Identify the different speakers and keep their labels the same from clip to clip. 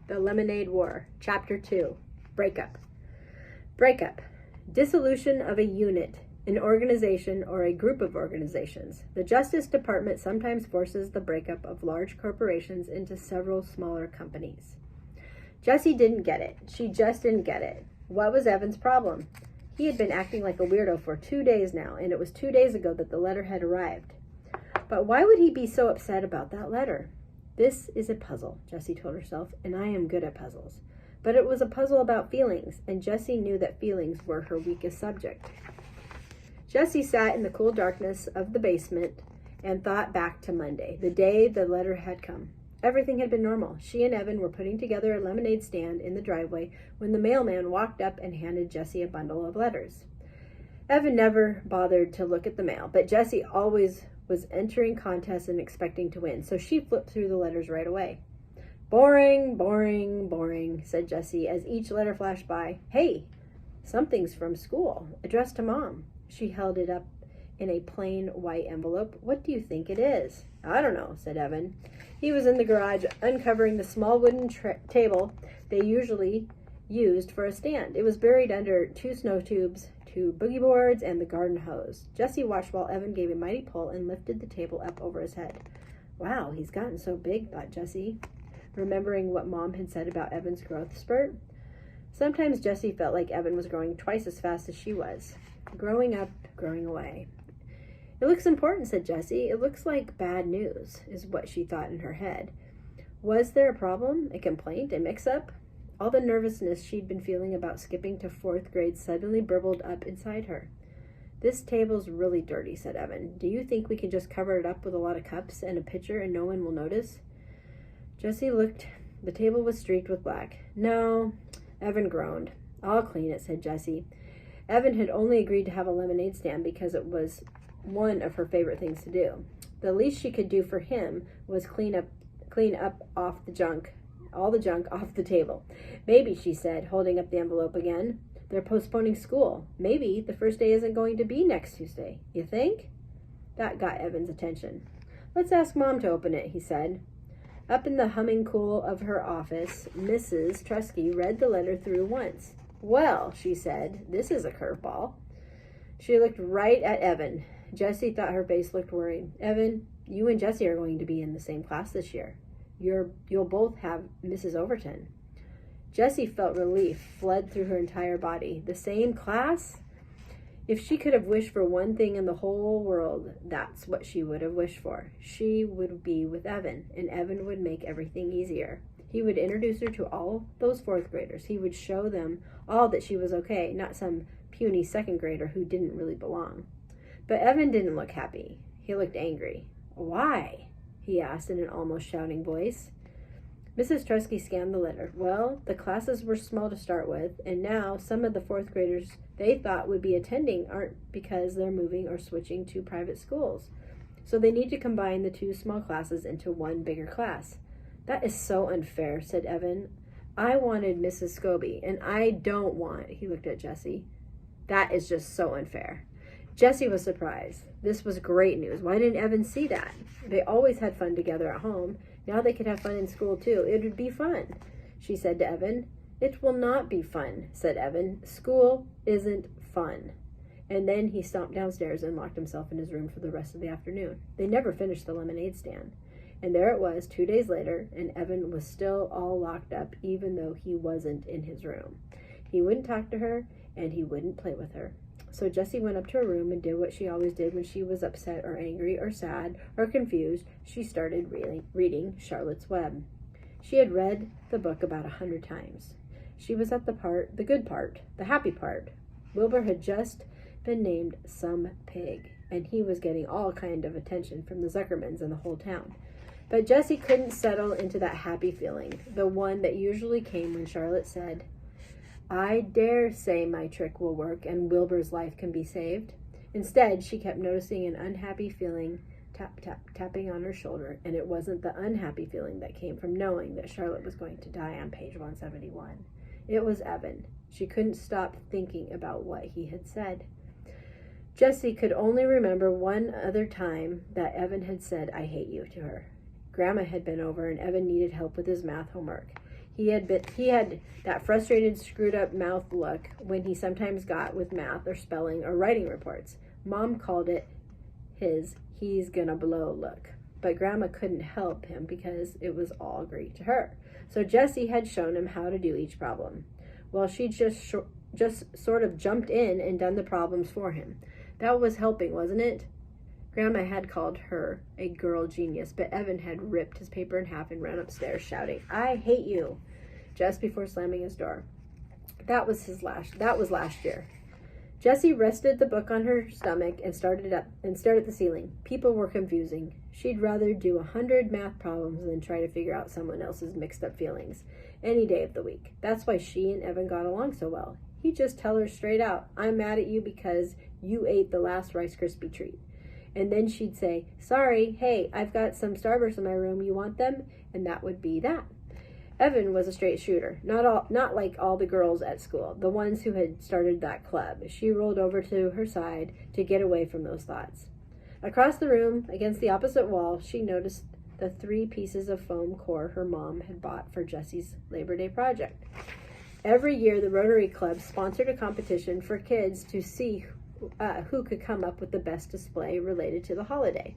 Speaker 1: The Lemonade War, Chapter 2, Breakup. Breakup. Dissolution of a unit, an organization, or a group of organizations. The Justice Department sometimes forces the breakup of large corporations into several smaller companies. Jessie didn't get it. She just didn't get it. What was Evan's problem? He had been acting like a weirdo for 2 days now, and it was 2 days ago that the letter had arrived. But why would he be so upset about that letter? This is a puzzle, Jessie told herself, and I am good at puzzles. But it was a puzzle about feelings, and Jessie knew that feelings were her weakest subject. Jessie sat in the cool darkness of the basement and thought back to Monday, the day the letter had come. Everything had been normal. She and Evan were putting together a lemonade stand in the driveway when the mailman walked up and handed Jessie a bundle of letters. Evan never bothered to look at the mail, but Jessie always was entering contests and expecting to win, so she flipped through the letters right away. Boring, boring, boring, said Jessie as each letter flashed by. Hey, something's from school, addressed to Mom. She held it up in a plain white envelope. What do you think it is? I don't know, said Evan. He was in the garage uncovering the small wooden table they usually used for a stand. It was buried under 2 snow tubes, 2 boogie boards, and the garden hose. Jessie watched while Evan gave a mighty pull and lifted the table up over his head. Wow, he's gotten so big, thought Jessie, remembering what Mom had said about Evan's growth spurt. Sometimes Jessie felt like Evan was growing twice as fast as she was. Growing up, growing away. It looks important, said Jessie. It looks like bad news, is what she thought in her head. Was there a problem, a complaint, a mix-up? All the nervousness she'd been feeling about skipping to 4th grade suddenly burbled up inside her. This table's really dirty, said Evan. Do you think we can just cover it up with a lot of cups and a pitcher and no one will notice? Jessie looked. The table was streaked with black. No, Evan groaned. I'll clean it, said Jessie. Evan had only agreed to have a lemonade stand because it was one of her favorite things to do. The least she could do for him was clean up all the junk off the table. Maybe, she said, holding up the envelope again, they're postponing school. Maybe the first day isn't going to be next Tuesday. You think? That got Evan's attention. Let's ask Mom to open it, he said. Up in the humming cool of her office, Mrs. Trusky read the letter through once. Well, she said, this is a curveball. She looked right at Evan. Jessie thought her face looked worried. Evan, you and Jessie are going to be in the same class this year. You'll both have Mrs. Overton. Jessie felt relief flood through her entire body. The same class? If she could have wished for one thing in the whole world, that's what she would have wished for. She would be with Evan, and Evan would make everything easier. He would introduce her to all those 4th graders. He would show them all that she was okay, not some puny 2nd grader who didn't really belong. But Evan didn't look happy. He looked angry. Why? He asked in an almost shouting voice. Mrs. Trusky scanned the letter. Well, the classes were small to start with, and now some of the 4th graders they thought would be attending aren't because they're moving or switching to private schools. So they need to combine the 2 small classes into one bigger class. That is so unfair, said Evan. I wanted Mrs. Scobie, and I don't want, he looked at Jessie. That is just so unfair. Jessie was surprised. This was great news. Why didn't Evan see that? They always had fun together at home. Now they could have fun in school, too. It would be fun, she said to Evan. It will not be fun, said Evan. School isn't fun. And then he stomped downstairs and locked himself in his room for the rest of the afternoon. They never finished the lemonade stand. And there it was, 2 days later, and Evan was still all locked up, even though he wasn't in his room. He wouldn't talk to her, and he wouldn't play with her. So Jessie went up to her room and did what she always did when she was upset or angry or sad or confused. She started reading Charlotte's Web. She had read the book about 100 times. She was at the good part, the happy part. Wilbur had just been named some pig, and he was getting all kind of attention from the Zuckermans and the whole town. But Jessie couldn't settle into that happy feeling, the one that usually came when Charlotte said, I dare say my trick will work and Wilbur's life can be saved. Instead, she kept noticing an unhappy feeling tapping on her shoulder, and it wasn't the unhappy feeling that came from knowing that Charlotte was going to die on page 171. It was Evan. She couldn't stop thinking about what he had said. Jessie could only remember one other time that Evan had said, I hate you, to her. Grandma had been over and Evan needed help with his math homework. He had that frustrated, screwed up mouth look when he sometimes got with math or spelling or writing reports. Mom called it his he's gonna blow look. But Grandma couldn't help him because it was all Greek to her. So Jessie had shown him how to do each problem. Well, she just sort of jumped in and done the problems for him. That was helping, wasn't it? Grandma had called her a girl genius, but Evan had ripped his paper in half and ran upstairs shouting, "I hate you," just before slamming his door. That was last year. Jessie rested the book on her stomach and stared at the ceiling. People were confusing. She'd rather do 100 math problems than try to figure out someone else's mixed up feelings any day of the week. That's why she and Evan got along so well. He'd just tell her straight out, "I'm mad at you because you ate the last Rice Krispie treat." And then she'd say, "Sorry, hey, I've got some Starbursts in my room. You want them?" And that would be that. Evan was a straight shooter, not like all the girls at school, the ones who had started that club. She rolled over to her side to get away from those thoughts. Across the room, against the opposite wall, she noticed the 3 pieces of foam core her mom had bought for Jessie's Labor Day project. Every year, the Rotary Club sponsored a competition for kids to see who could come up with the best display related to the holiday.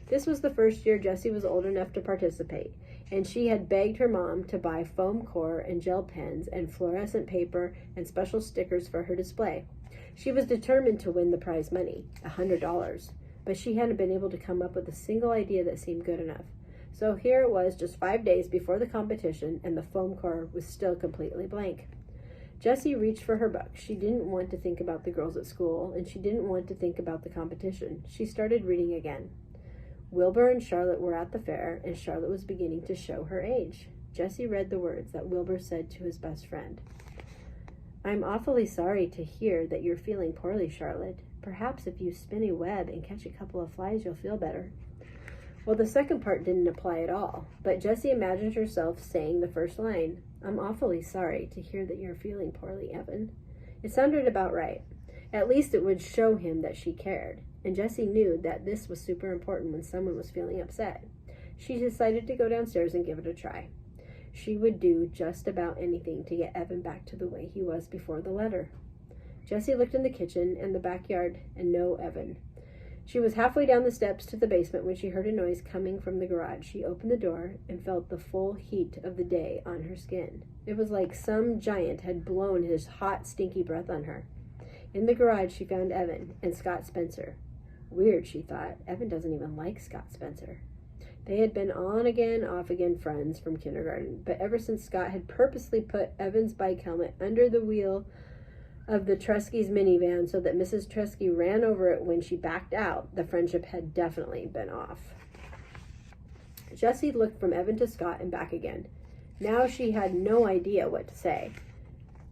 Speaker 1: This was the first year Jessie was old enough to participate, and she had begged her mom to buy foam core and gel pens and fluorescent paper and special stickers for her display. She was determined to win the prize money, $100, but she hadn't been able to come up with a single idea that seemed good enough. So here it was, just 5 days before the competition, and the foam core was still completely blank. Jessie reached for her book. She didn't want to think about the girls at school, and she didn't want to think about the competition. She started reading again. Wilbur and Charlotte were at the fair, and Charlotte was beginning to show her age. Jessie read the words that Wilbur said to his best friend. "I'm awfully sorry to hear that you're feeling poorly, Charlotte. Perhaps if you spin a web and catch a couple of flies, you'll feel better." Well, the second part didn't apply at all, but Jessie imagined herself saying the first line, "I'm awfully sorry to hear that you're feeling poorly, Evan." It sounded about right. At least it would show him that she cared, and Jessie knew that this was super important when someone was feeling upset. She decided to go downstairs and give it a try. She would do just about anything to get Evan back to the way he was before the letter. Jessie looked in the kitchen and the backyard, and no Evan. She was halfway down the steps to the basement when she heard a noise coming from the garage. She opened the door and felt the full heat of the day on her skin. It was like some giant had blown his hot, stinky breath on her. In the garage, she found Evan and Scott Spencer. Weird, she thought. Evan doesn't even like Scott Spencer. They had been on-again, off-again friends from kindergarten, but ever since Scott had purposely put Evan's bike helmet under the wheel of the Trusky's minivan so that Mrs. Trusky ran over it when she backed out, the friendship had definitely been off. Jessie looked from Evan to Scott and back again. Now she had no idea what to say.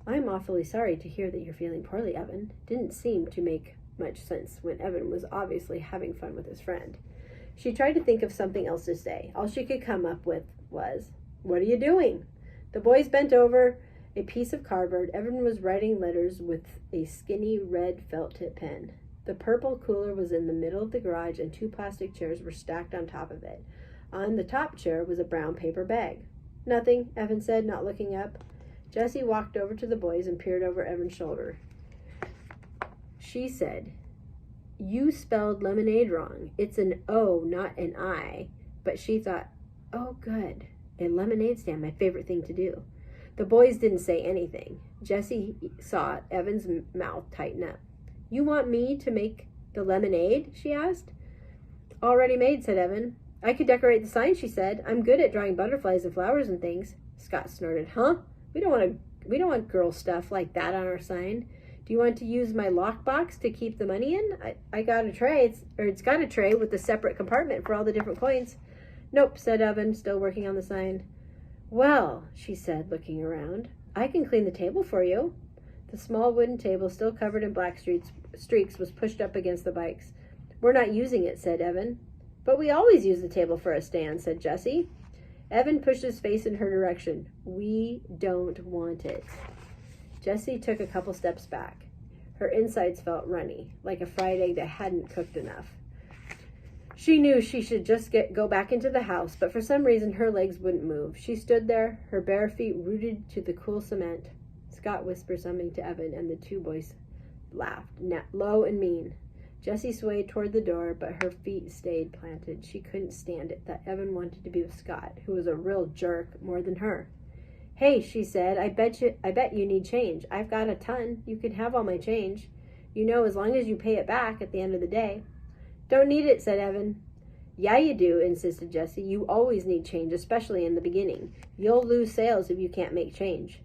Speaker 1: "I'm awfully sorry to hear that you're feeling poorly, Evan." Didn't seem to make much sense when Evan was obviously having fun with his friend. She tried to think of something else to say. All she could come up with was, "What are you doing?" The boys bent over a piece of cardboard. Evan was writing letters with a skinny red felt tip pen. The purple cooler was in the middle of the garage, and 2 plastic chairs were stacked on top of it. On the top chair was a brown paper bag. "Nothing," Evan said, not looking up. Jessie walked over to the boys and peered over Evan's shoulder. She said, "You spelled lemonade wrong. It's an O, not an I." But she thought, "Oh, good. A lemonade stand, my favorite thing to do." The boys didn't say anything. Jessie saw Evan's mouth tighten up. "You want me to make the lemonade?" she asked. "Already made," said Evan. "I could decorate the sign," she said. "I'm good at drawing butterflies and flowers and things." Scott snorted. "Huh? We don't want girl stuff like that on our sign. Do you want to use my lockbox to keep the money in? I got a tray. It's got a tray with a separate compartment for all the different coins." "Nope," said Evan, still working on the sign. "Well," she said, looking around, "I can clean the table for you." The small wooden table, still covered in black streaks, was pushed up against the bikes. "We're not using it," said Evan. "But we always use the table for a stand," said Jessie. Evan pushed his face in her direction. "We don't want it." Jessie took a couple steps back. Her insides felt runny, like a fried egg that hadn't cooked enough. She knew she should just go back into the house, but for some reason her legs wouldn't move. She stood there, her bare feet rooted to the cool cement. Scott whispered something to Evan, and the two boys laughed, low and mean. Jessie swayed toward the door, but her feet stayed planted. She couldn't stand it that Evan wanted to be with Scott, who was a real jerk more than her. Hey, she said, I bet you need change. I've got a ton. You can have all my change. You know, as long as you pay it back at the end of the day. Don't need it, said Evan. Yeah, you do, insisted Jessie. You always need change, especially in the beginning. You'll lose sales if you can't make change.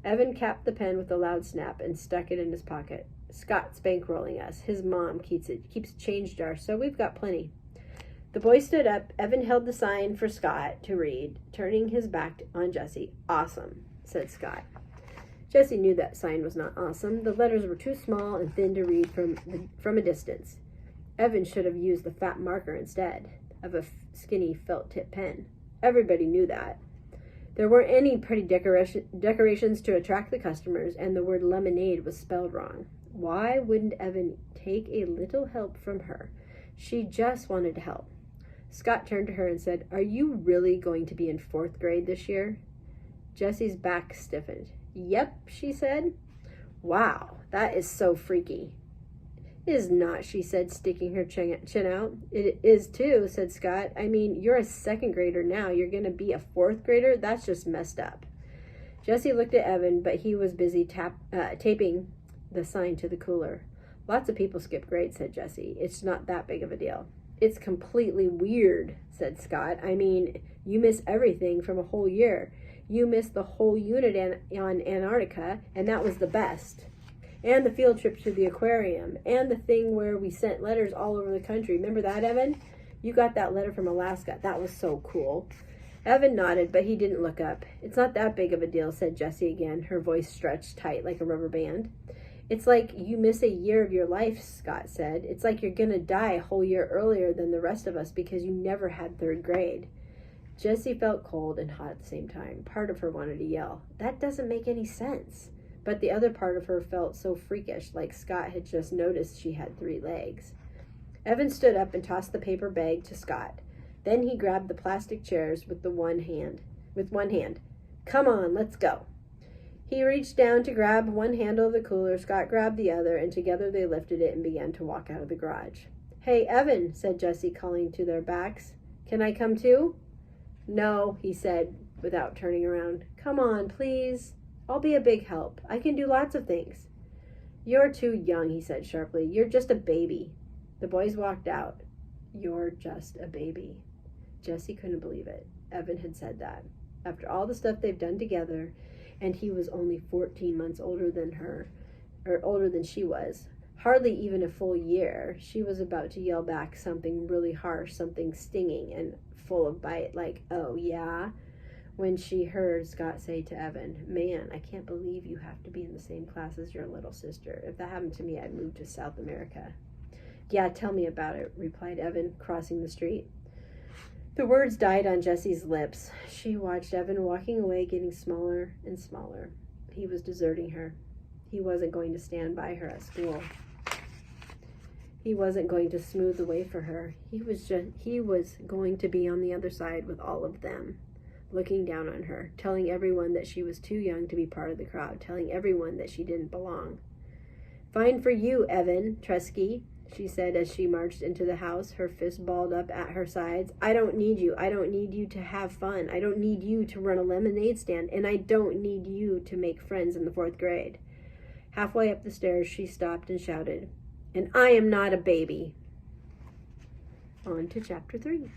Speaker 1: Evan capped the pen with a loud snap and stuck it in his pocket. Scott's bankrolling us. His mom keeps a change jar, so we've got plenty. The boy stood up. Evan held the sign for Scott to read, turning his back on Jessie. Awesome, said Scott. Jessie knew that sign was not awesome. The letters were too small and thin to read from a distance. Evan should have used the fat marker instead of a skinny felt-tip pen. Everybody knew that. There weren't any pretty decorations to attract the customers, and the word lemonade was spelled wrong. Why wouldn't Evan take a little help from her? She just wanted to help. Scott turned to her and said, Are you really going to be in 4th grade this year? Jessie's back stiffened. Yep, she said. Wow, that is so freaky. It is not, she said, sticking her chin out. It is too, said Scott. I mean, you're a 2nd grader now. You're going to be a 4th grader? That's just messed up. Jessie looked at Evan, but he was busy taping the sign to the cooler. Lots of people skip grades, said Jessie. It's not that big of a deal. It's completely weird, said Scott. I mean, you miss everything from a whole year. You missed the whole unit on Antarctica, and that was the best. And the field trip to the aquarium, and the thing where we sent letters all over the country. Remember that, Evan? You got that letter from Alaska. That was so cool. Evan nodded, but he didn't look up. It's not that big of a deal, said Jessie again, her voice stretched tight like a rubber band. It's like you miss a year of your life, Scott said. It's like you're going to die a whole year earlier than the rest of us because you never had 3rd grade. Jessie felt cold and hot at the same time. Part of her wanted to yell, That doesn't make any sense. But the other part of her felt so freakish, like Scott had just noticed she had 3 legs. Evan stood up and tossed the paper bag to Scott. Then he grabbed the plastic chairs with one hand. Come on, let's go. He reached down to grab one handle of the cooler. Scott grabbed the other, and together they lifted it and began to walk out of the garage. Hey, Evan, said Jessie, calling to their backs. Can I come too? No, he said, without turning around. Come on, please. I'll be a big help. I can do lots of things. You're too young, he said sharply. You're just a baby. The boys walked out. You're just a baby. Jessie couldn't believe it. Evan had said that. After all the stuff they've done together, and he was only 14 months older than her, or older than she was, hardly even a full year, she was about to yell back something really harsh, something stinging and full of bite, like, oh, yeah? When she heard Scott say to Evan, Man, I can't believe you have to be in the same class as your little sister. If that happened to me, I'd move to South America. Yeah, tell me about it, replied Evan, crossing the street. The words died on Jessie's lips. She watched Evan walking away, getting smaller and smaller. He was deserting her. He wasn't going to stand by her at school. He wasn't going to smooth the way for her. He was going to be on the other side with all of them, looking down on her, telling everyone that she was too young to be part of the crowd, telling everyone that she didn't belong. Fine for you, Evan Tresky, she said as she marched into the house, her fist balled up at her sides. I don't need you. I don't need you to have fun. I don't need you to run a lemonade stand, and I don't need you to make friends in the 4th grade. Halfway up the stairs, she stopped and shouted, And I am not a baby. On to chapter 3.